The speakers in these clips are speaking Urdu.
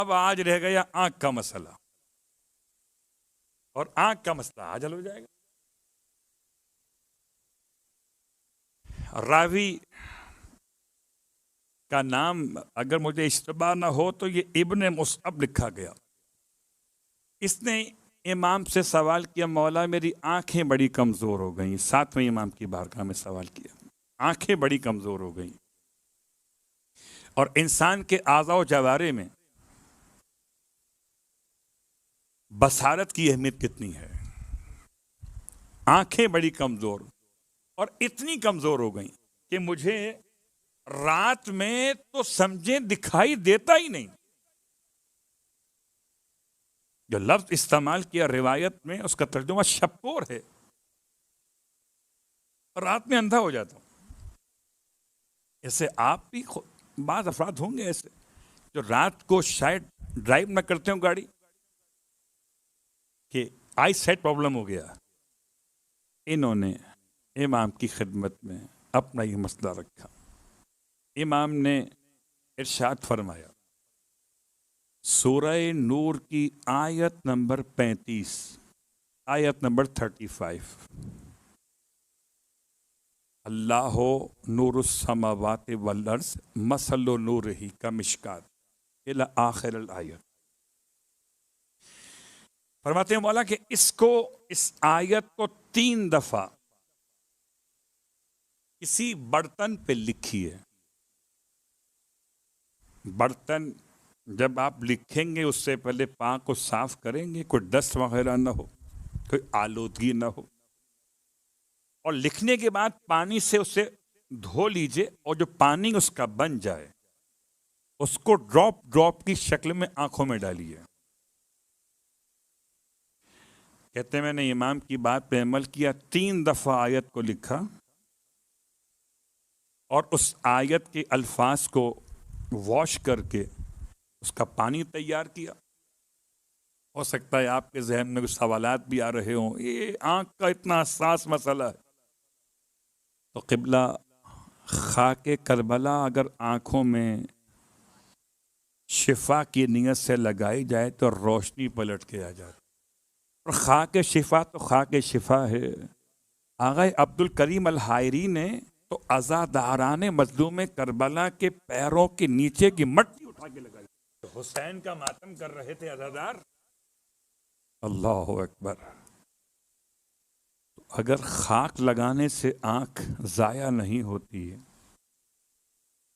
اب آج رہ گیا آنکھ کا مسئلہ، اور آنکھ کا مسئلہ آج حل ہو جائے گا۔ راوی کا نام اگر مجھے اشتباہ نہ ہو تو یہ ابن مصعب لکھا گیا۔ اس نے امام سے سوال کیا، مولا میری آنکھیں بڑی کمزور ہو گئیں۔ ساتویں امام کی بارگاہ میں سوال کیا، آنکھیں بڑی کمزور ہو گئیں، اور انسان کے اعضاء و جوارے میں بصارت کی اہمیت کتنی ہے۔ آنکھیں بڑی کمزور، اور اتنی کمزور ہو گئیں کہ مجھے رات میں تو سمجھیں دکھائی دیتا ہی نہیں۔ جو لفظ استعمال کیا روایت میں اس کا ترجمہ شپور ہے، رات میں اندھا ہو جاتا ہوں۔ ایسے آپ بھی بعض افراد ہوں گے ایسے جو رات کو شاید ڈرائیو نہ کرتے ہوں گاڑی، کہ آئی سائٹ پرابلم ہو گیا۔ انہوں نے امام کی خدمت میں اپنا یہ مسئلہ رکھا۔ امام نے ارشاد فرمایا، سورہ نور کی آیت نمبر 35، آیت نمبر 35، اللہ نور السماوات والارض مثل نورہ کمشکات الی آخر الآیت۔ فرماتے ہیں مولا کہ اس آیت کو 3 دفعہ کسی برتن پہ لکھیے۔ برتن جب آپ لکھیں گے اس سے پہلے پاک کو صاف کریں گے، کوئی ڈسٹ وغیرہ نہ ہو، کوئی آلودگی نہ ہو، اور لکھنے کے بعد پانی سے اسے دھو لیجئے، اور جو پانی اس کا بن جائے اس کو ڈراپ ڈراپ کی شکل میں آنکھوں میں ڈالیے۔ کہتے ہیں میں نے امام کی بات پہ عمل کیا، 3 دفعہ آیت کو لکھا اور اس آیت کے الفاظ کو واش کر کے اس کا پانی تیار کیا۔ ہو سکتا ہے آپ کے ذہن میں کچھ سوالات بھی آ رہے ہوں، یہ آنکھ کا اتنا حساس مسئلہ ہے، تو قبلہ خاک کربلا اگر آنکھوں میں شفا کی نیت سے لگائی جائے تو روشنی پلٹ کے آ جاتی، اور خاک شفا تو خاک شفا ہے۔ آغا عبد الکریم الحائری نے تو عزاداران مظلوم کربلا کے پیروں کے نیچے کی مٹی اٹھا کے لگائی۔ حسین کا ماتم کر رہے تھے عزادار، اللہ اکبر۔ اگر خاک لگانے سے آنکھ ضائع نہیں ہوتی ہے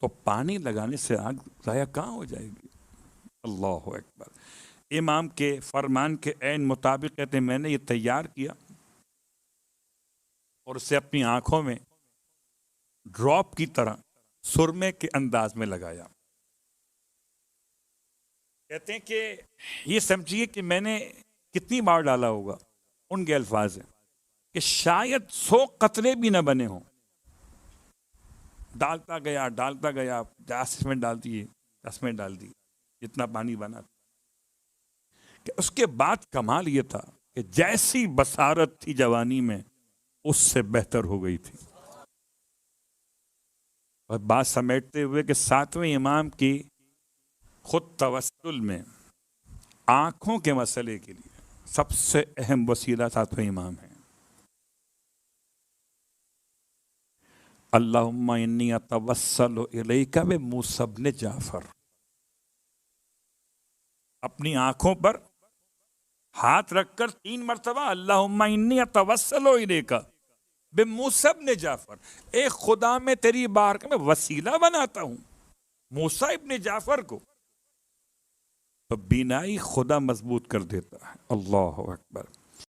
تو پانی لگانے سے آنکھ ضائع کہاں ہو جائے گی؟ اللہ اکبر۔ امام کے فرمان کے عین مطابق کہتے ہیں میں نے یہ تیار کیا اور اسے اپنی آنکھوں میں ڈراپ کی طرح سرمے کے انداز میں لگایا۔ کہتے ہیں کہ یہ سمجھیے کہ میں نے کتنی بار ڈالا ہوگا، ان کے الفاظ ہیں کہ شاید 100 قطرے بھی نہ بنے ہوں۔ ڈالتا گیا 10 منٹ ڈال دیے، 10 منٹ ڈال دی، جتنا پانی بنا تھا۔ کہ اس کے بعد کمال یہ تھا کہ جیسی بصارت تھی جوانی میں اس سے بہتر ہو گئی تھی۔ اور بات سمیٹتے ہوئے کہ 7ویں امام کی خود توسل میں آنکھوں کے مسئلے کے لیے سب سے اہم وسیلہ 7ویں امام ہے۔ اللہم انی اتوسل الیک بموسی بن جعفر۔ اپنی آنکھوں پر ہاتھ رکھ کر 3 مرتبہ اللہم انی اتوسل الیک بموسی بن جعفر، اے خدا میں تیری بارگاہ میں وسیلہ بناتا ہوں موسیٰ ابن جعفر کو، تو بینائی خدا مضبوط کر دیتا ہے۔ اللہ اکبر۔